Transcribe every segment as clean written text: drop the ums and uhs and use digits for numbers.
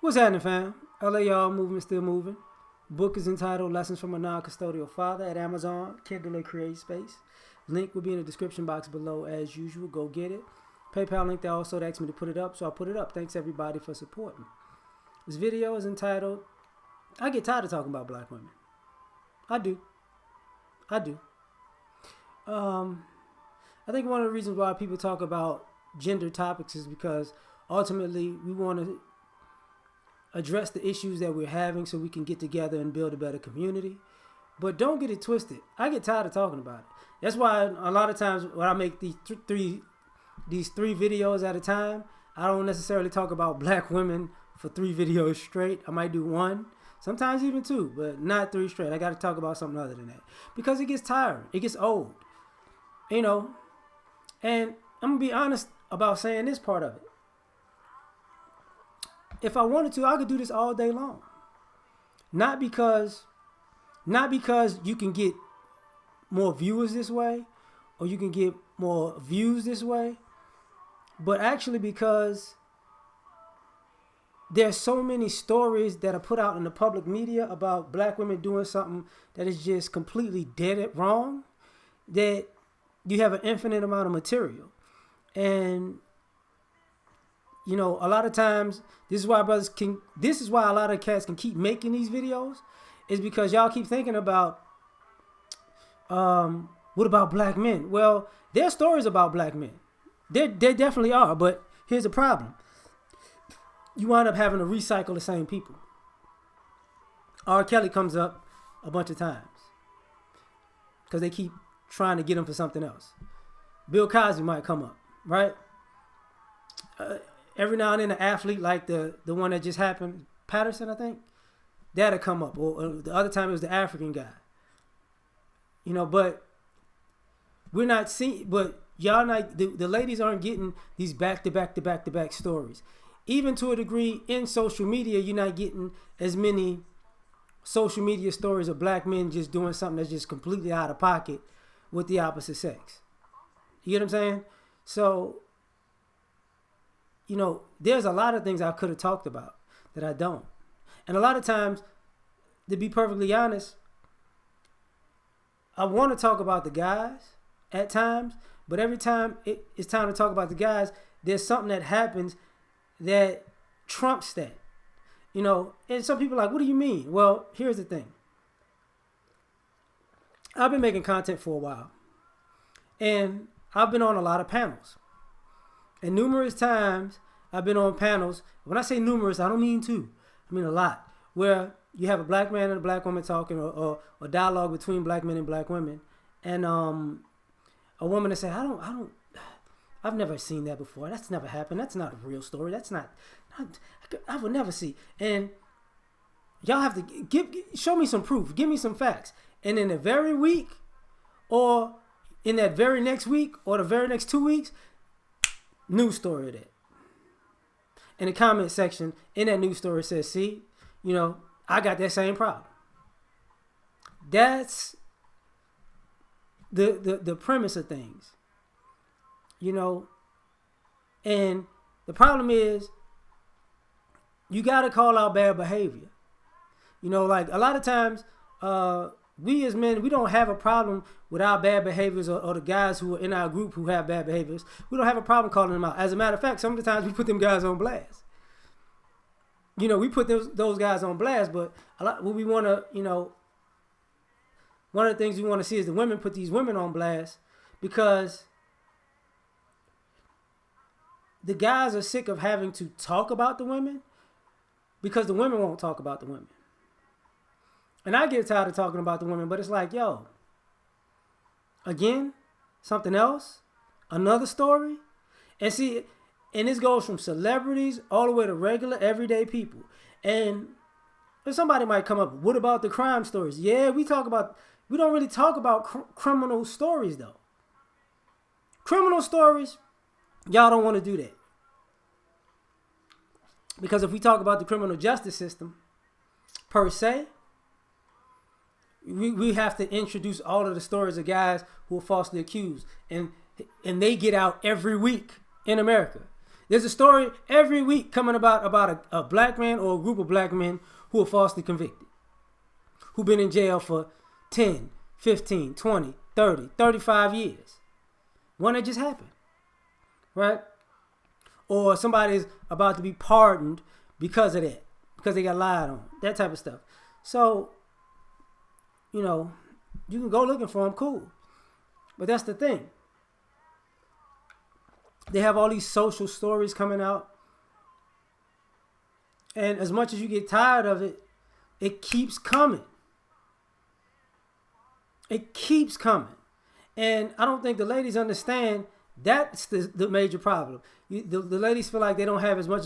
What's happening, fam? L.A.R. movement still moving. Book is entitled Lessons from a Non-Custodial Father at Amazon, Kindle and Create Space. Link will be in the description box below as usual. Go get it. PayPal link that also asked me to put it up, so I put it up. Thanks everybody for supporting. This video is entitled, I get tired of talking about black women. I do. I think one of the reasons why people talk about gender topics is because ultimately we want to address the issues that we're having so we can get together and build a better community. But don't get it twisted. I get tired of talking about it. That's why a lot of times when I make these three videos at a time, I don't necessarily talk about black women for 3 videos straight. I might do 1, sometimes even 2, but not 3 straight. I got to talk about something other than that because it gets tiring. It gets old, you know. And I'm gonna be honest about saying this part of it. If I wanted to, I could do this all day long. Not because you can get more viewers this way or you can get more views this way, but actually because there's so many stories that are put out in the public media about black women doing something that is just completely dead wrong, that you have an infinite amount of material. And you know, a lot of times, this is why a lot of cats can keep making these videos, is because y'all keep thinking about, what about black men? Well, there are stories about black men. There definitely are, but here's the problem. You wind up having to recycle the same people. R. Kelly comes up a bunch of times because they keep trying to get him for something else. Bill Cosby might come up, right? Every now and then, an athlete like the one that just happened, Patterson, I think, that'll come up. Or the other time it was the African guy. You know, but we're not seeing. But y'all not the ladies aren't getting these back to back stories. Even to a degree, in social media, you're not getting as many social media stories of black men just doing something that's just completely out of pocket with the opposite sex. You get what I'm saying? So, you know, there's a lot of things I could have talked about that I don't. And a lot of times, to be perfectly honest, I want to talk about the guys at times, but every time it's time to talk about the guys, there's something that happens that trumps that. You know, and some people are like, what do you mean? Well, here's the thing. I've been making content for a while, and I've been on a lot of panels. And numerous times I've been on panels. When I say numerous, I don't mean 2. I mean a lot. Where you have a black man and a black woman talking, or dialogue between black men and black women, and a woman that say, I've never seen that before. That's never happened. That's not a real story. That's not I would never see. And y'all have to show me some proof. Give me some facts. And in the very week, or in that very next week, or the very next 2 weeks, news story of that. In the comment section, in that news story, it says, see, you know, I got that same problem. That's the premise of things. You know, and the problem is you got to call out bad behavior. You know, like a lot of times, we as men, we don't have a problem with our bad behaviors or the guys who are in our group who have bad behaviors. We don't have a problem calling them out. As a matter of fact, some of the times we put them guys on blast. You know, we put those guys on blast, but what we want to, you know, one of the things we want to see is the women put these women on blast because the guys are sick of having to talk about the women because the women won't talk about the women. And I get tired of talking about the women, but it's like, yo, again, something else, another story. And see, and this goes from celebrities all the way to regular, everyday people. And if somebody might come up, what about the crime stories? Yeah, we don't really talk about criminal stories, though. Criminal stories, y'all don't want to do that. Because if we talk about the criminal justice system, per se, we have to introduce all of the stories of guys who are falsely accused. And they get out every week in America. There's a story every week coming about a black man or a group of black men who are falsely convicted, who've been in jail for 10, 15, 20, 30, 35 years. One that just happened, right? Or somebody's about to be pardoned because of that, because they got lied on, that type of stuff. So, you know, you can go looking for them, cool. But that's the thing. They have all these social stories coming out. And as much as you get tired of it, it keeps coming. It keeps coming. And I don't think the ladies understand that's the major problem. The ladies feel like they don't have as much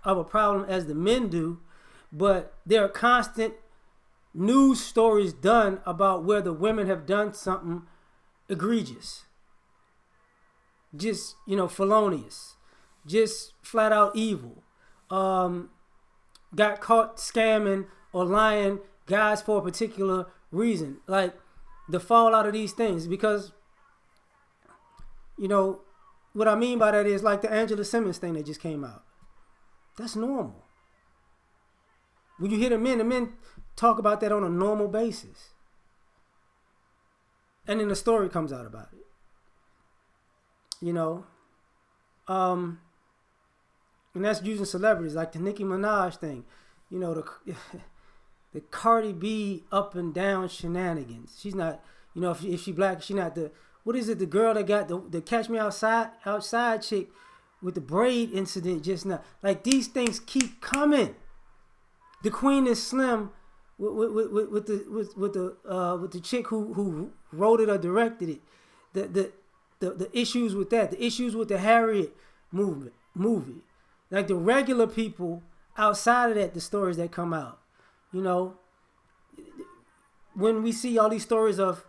of a problem as the men do, but there are constant news stories done about where the women have done something egregious. Just, felonious. Just flat out evil. Got caught scamming or lying guys for a particular reason. Like, the fallout of these things. Because, what I mean by that is like the Angela Simmons thing that just came out. That's normal. When you hear the men talk about that on a normal basis. And then the story comes out about it. And that's using celebrities, like the Nicki Minaj thing. The Cardi B up and down shenanigans. She's not, if she black, she not the, what is it, the girl that got the Catch Me Outside chick with the braid incident just now. Like, these things keep coming. The Queen is Slim with the chick who wrote it or directed it. The issues with that, the issues with the Harriet movie. Like, the regular people outside of that, the stories that come out. When we see all these stories of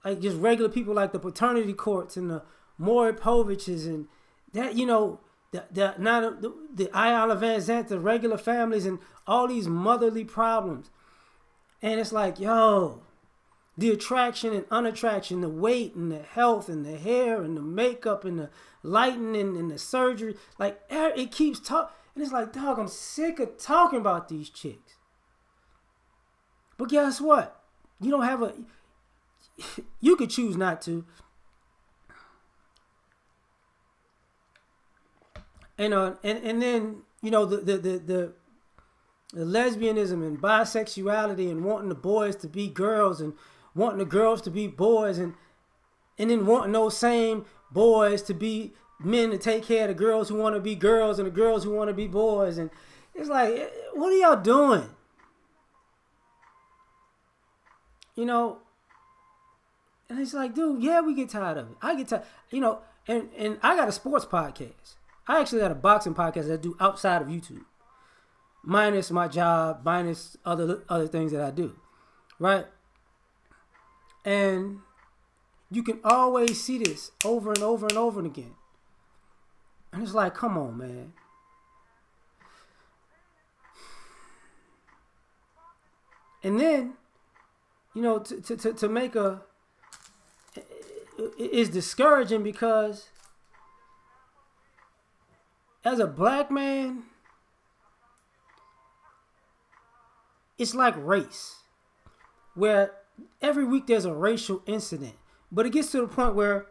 like just regular people, like the paternity courts and the Maury Poviches and that, the Iyanla Vanzant, the regular families and all these motherly problems. And it's like, the attraction and unattraction, the weight and the health and the hair and the makeup and the lighting and the surgery. Like, it keeps talking. And it's like, dog, I'm sick of talking about these chicks. But guess what? You don't have you could choose not to. And then, the lesbianism and bisexuality and wanting the boys to be girls and wanting the girls to be boys and then wanting those same boys to be men to take care of the girls who want to be girls and the girls who want to be boys. And it's like, what are y'all doing? And it's like, dude, yeah, we get tired of it. I get tired, and I got a sports podcast. I actually got a boxing podcast that I do outside of YouTube. Minus my job, minus other things that I do. Right? And you can always see this over and over and over again. And it's like, come on, man. And then, to make it's discouraging because as a black man, it's like race, where every week there's a racial incident, but it gets to the point where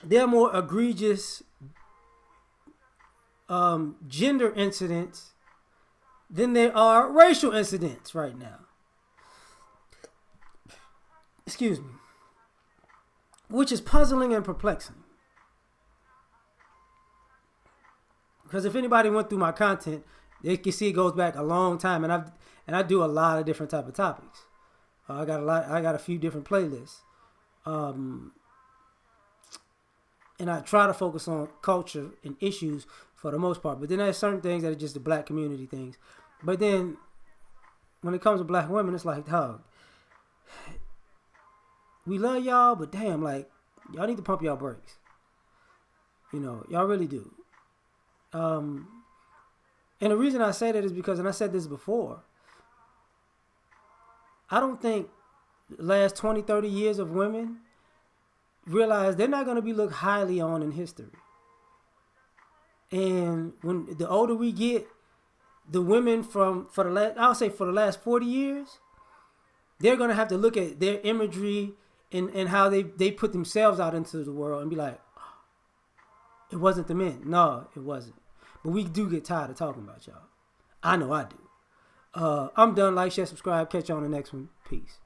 there are more egregious gender incidents than there are racial incidents right now. Excuse me. Which is puzzling and perplexing. Because if anybody went through my content, they can see it goes back a long time, and I do a lot of different type of topics. I got a few different playlists, and I try to focus on culture and issues for the most part. But then there's certain things that are just the black community things. But then when it comes to black women, it's like, dog, we love y'all, but damn, like, y'all need to pump y'all brakes. Y'all really do. And the reason I say that is because, and I said this before, I don't think the last 20, 30 years of women realize they're not going to be looked highly on in history. And when the older we get, the women for the last 40 years, they're going to have to look at their imagery and how they put themselves out into the world and be like, oh, it wasn't the men. No, it wasn't. But we do get tired of talking about y'all. I know I do. I'm done. Like, share, subscribe. Catch you on the next one. Peace.